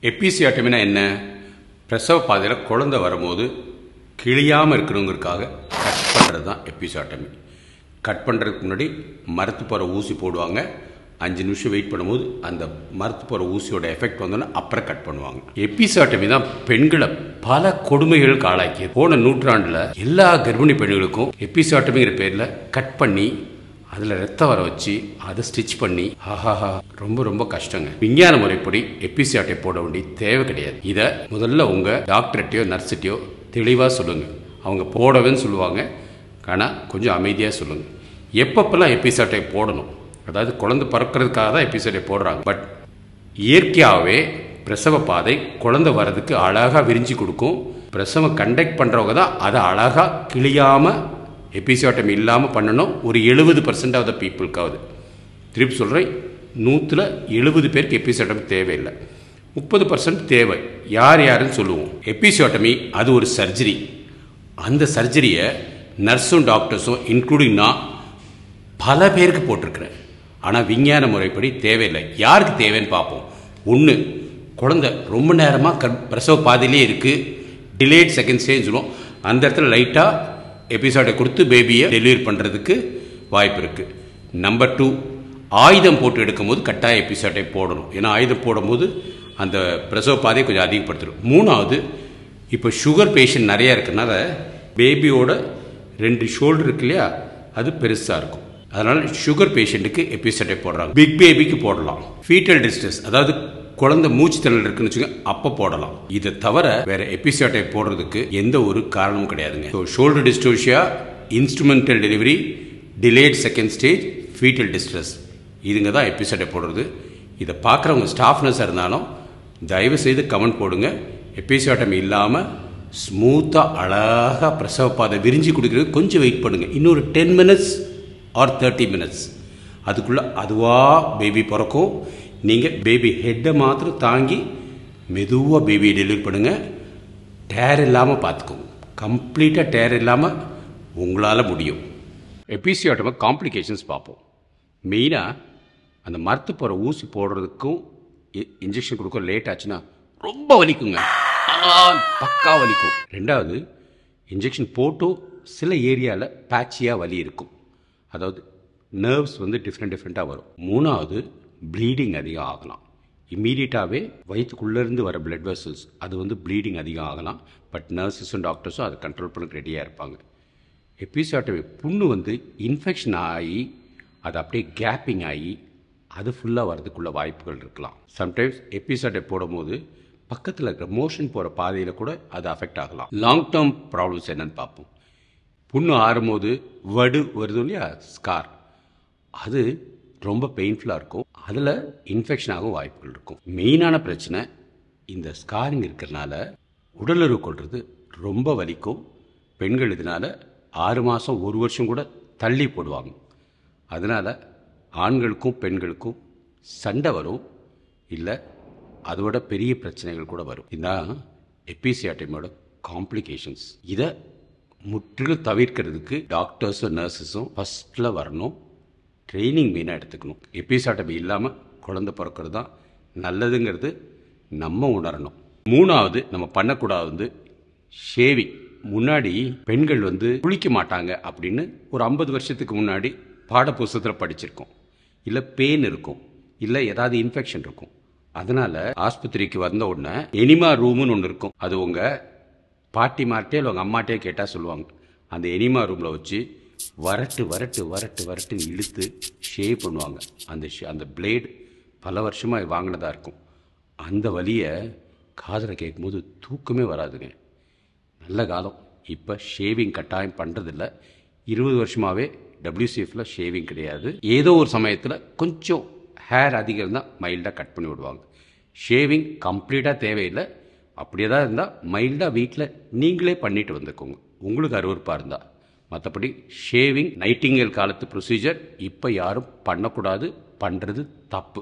எபிசியாட்டமினா என்ன? பிரசவ பாதையில் குழந்தை வரும்போது கிழியாமல் இருக்கணுங்கிறதுக்காக கட் பண்ணுறது தான் எபிசியாட்டமி. கட் பண்ணுறதுக்கு முன்னாடி மரத்து போகிற ஊசி போடுவாங்க. 5 நிமிஷம் வெயிட் பண்ணும்போது அந்த மரத்து போகிற ஊசியோட எஃபெக்ட் வந்தோன்னா அப்புறம் கட் பண்ணுவாங்க. எபிசியாட்டமி தான் பெண்களை பல கொடுமைகளுக்கு ஆளாக்கியது. போன நூற்றாண்டில் எல்லா கர்ப்பிணி பெண்களுக்கும் எபிசியாட்டமிங்கிற பேரில் கட் பண்ணி அதில் ரத்தம் வர வச்சு அதை ஸ்டிச் பண்ணி ஆஹாஹா ரொம்ப ரொம்ப கஷ்டங்க. விஞ்ஞான முறைப்படி எபிசியாட்டை போட வேண்டிய தேவை கிடையாது. இதை முதல்ல உங்கள் டாக்டர்கிட்டையோ நர்ஸ்கிட்டையோ தெளிவாக சொல்லுங்கள். அவங்க போடவேன்னு சொல்லுவாங்க, ஆனால் கொஞ்சம் அமைதியாக சொல்லுங்கள். எப்பப்பெல்லாம் எபிசியாட்டை போடணும், அதாவது குழந்தை பிறக்கிறதுக்காக தான் எபிசியாட்டை போடுறாங்க. பட் இயற்கையாகவே பிரசவ பாதை குழந்தை வர்றதுக்கு அழகாக விரிஞ்சு கொடுக்கும். பிரசவம் கண்டக்ட் பண்ணுறவங்க தான் அதை அழகாக கிழியாமல் எபிசியாட்டமி இல்லாமல் பண்ணணும். ஒரு 70% ஆஃப் த பீப்புளுக்காவது. திருப்பி சொல்கிறேன், 100ல் 70 பேருக்கு எபிசியாட்டமி தேவையில்லை, 30% தேவை. யார் யாருன்னு சொல்லுவோம். எபிசியாட்டமி அது ஒரு சர்ஜரி. அந்த சர்ஜரியை நர்ஸும் டாக்டர்ஸும் இன்க்ளூடிங் நான் பல பேருக்கு போட்டிருக்கிறேன். ஆனால் விஞ்ஞான முறைப்படி தேவையில்லை. யாருக்கு தேவைன்னு பார்ப்போம். ஒன்று, குழந்தை ரொம்ப நேரமாக பிரசவ பாதையிலே இருக்குது, டிலேட் செகண்ட் ஸ்டேஜ் சொல்லுவோம். அந்த இடத்துல லைட்டாக எபிசோடை கொடுத்து பேபியை டெலிவரி பண்ணுறதுக்கு வாய்ப்பு இருக்குது. நம்பர் 2, ஆயுதம் போட்டு எடுக்கும்போது கட்டாய எபிசோடை போடணும். ஏன்னா ஆயுதம் போடும்போது அந்த பிரசவ பாதையை கொஞ்சம் அதிகப்படுத்திடும். 3வது, இப்போ சுகர் பேஷண்ட் நிறையா இருக்கிறனால பேபியோட 2 ஷோல்டர் இருக்கு இல்லையா, அது பெருசாக இருக்கும். அதனால் சுகர் பேஷண்ட்டுக்கு எபிசோடை போடுறாங்க. பிக் பேபிக்கு போடலாம். ஃபீட்டல் டிஸ்ட்ரெஸ், அதாவது குழந்தை மூச்சு திணறல் இருக்குன்னு வச்சுக்கோங்க, அப்போ போடலாம். இதை தவிர வேற எபிசியாட்டை போடுறதுக்கு எந்த ஒரு காரணமும் கிடையாதுங்க. So shoulder dystocia, instrumental delivery, delayed second stage, foetal distress, இதுங்க தான் எபிசியாட்டை போடுறது. இதை பார்க்குறவங்க ஸ்டாஃப் நர்ஸாக இருந்தாலும் தயவு செய்து கமெண்ட் போடுங்க. எபிசியாட்டமி இல்லாமல் ஸ்மூத்தாக அழகாக பிரசவ பாதை விரிஞ்சு கொடுக்குறது கொஞ்சம் வெயிட் பண்ணுங்கள். இன்னொரு 10 மினிட்ஸ் ஆர் 30 மினிட்ஸ், அதுக்குள்ளே அதுவாக பேபி பிறக்கும். நீங்கள் பேபி ஹெட்டை மாத்திரம் தாங்கி மெதுவாக பேபியை டெலிவரி பண்ணுங்கள். டேர் இல்லாமல் பார்த்துக்கோங்க. கம்ப்ளீட்டாக டேர் இல்லாமல் உங்களால் முடியும். எபிசியாட்டமி காம்ப்ளிகேஷன்ஸ் பார்ப்போம். மெயினாக அந்த மரத்து போகிற ஊசி போடுறதுக்கும் இன்ஜெக்ஷன் கொடுக்க லேட் ஆச்சுன்னா ரொம்ப வலிக்குங்க, பக்கா வலிக்கும். 2வது, இன்ஜெக்ஷன் போட்டும் சில ஏரியாவில் பேட்சியாக வலி இருக்கும், அதாவது நர்வ்ஸ் வந்து டிஃப்ரெண்ட்டாக வரும். 3வது, ப்ளீடிங் அதிகம் ஆகலாம். இம்மீடியட்டாகவே வயிற்றுக்குள்ளேருந்து வர பிளட் வெசல்ஸ் அது வந்து ப்ளீடிங் அதிகம் ஆகலாம். பட் நர்ஸஸும் டாக்டர்ஸும் அதை கண்ட்ரோல் பண்ண ரெடியாக இருப்பாங்க. எபிசியாட்டமி புண்ணு வந்து இன்ஃபெக்ஷன் ஆகி அது அப்படியே கேப்பிங் ஆகி அது ஃபுல்லாக வரதுக்குள்ள வாய்ப்புகள் இருக்கலாம். சம்டைம்ஸ் எபிசியாட்டை போடும்போது பக்கத்தில் இருக்கிற மோஷன் போகிற பாதையில் கூட அது அஃபெக்ட் ஆகலாம். லாங் டேர்ம் ப்ராப்ளம்ஸ் என்னன்னு பார்ப்போம். புண்ணு ஆறும்போது வடு வருது இல்லையா, ஸ்கார், அது ரொம்ப பெயின்ஃபுல்லாக இருக்கும். அதில் இன்ஃபெக்ஷன் ஆகும் வாய்ப்புகள் இருக்கும். மெயினான பிரச்சனை இந்த ஸ்காரிங் இருக்கிறதுனால உடலுறவு கொள்வது ரொம்ப வலிக்கும். பெண்கள் இதனால் 6 மாதம் 1 வருஷம் கூட தள்ளி போடுவாங்க. அதனால் ஆண்களுக்கும் பெண்களுக்கும் சண்டை வரும், இல்லை அதோட பெரிய பிரச்சனைகள் கூட வரும். இதுதான் எபிசியாட்டமியோட காம்ப்ளிகேஷன்ஸ். இதை முற்றிலும் தவிர்க்கிறதுக்கு டாக்டர்ஸும் நர்ஸஸும் ஃபஸ்ட்டில் வரணும். ட்ரைனிங் மெயினாக எடுத்துக்கணும். எபிசியாட்டமி இல்லாமல் குழந்தை பிறக்கிறது தான் நல்லதுங்கிறது நம்ம உணரணும். 3வது, நம்ம பண்ணக்கூடாது வந்து ஷேவிங். முன்னாடி பெண்கள் வந்து குளிக்க மாட்டாங்க அப்படின்னு ஒரு 50 வருஷத்துக்கு முன்னாடி பாட புஸ்தகத்தில் படிச்சிருக்கோம். இல்லை பெயின் இருக்கும், இல்லை ஏதாவது இன்ஃபெக்ஷன் இருக்கும். அதனால் ஆஸ்பத்திரிக்கு வந்த உடனே எனிமா ரூம்னு ஒன்று இருக்கும். அது உங்கள் பாட்டிமார்ட்டே இல்லை உங்கள் அம்மாட்டே கேட்டால் சொல்லுவாங்க. அந்த எனிமா ரூமில் வச்சு வரட்டு இழுத்து ஷேவ் பண்ணுவாங்க. அந்த பிளேடு பல வருஷமாக வாங்கினதாக இருக்கும். அந்த வலியை காதில் கேட்கும்போது தூக்கமே வராதுங்க. நல்ல காலம். இப்போ ஷேவிங் கட்டாயம் பண்ணுறதில்ல. 20 வருஷமாகவே WCFல ஷேவிங் கிடையாது. ஏதோ ஒரு சமயத்தில் கொஞ்சம் ஹேர் அதிகம் இருந்தால் மைல்டாக கட் பண்ணி விடுவாங்க. ஷேவிங் கம்ப்ளீட்டாக தேவையில்லை. அப்படியே தான் இருந்தால் மைல்டாக வீட்டில் நீங்களே பண்ணிட்டு வந்துக்கோங்க, உங்களுக்கு அருவருப்பாக இருந்தால். மற்றபடி ஷேவிங் நைட்டிங்கேல் காலத்து ப்ரொசீஜர் இப்போ யாரும் பண்ணக்கூடாது, பண்ணுறது தப்பு.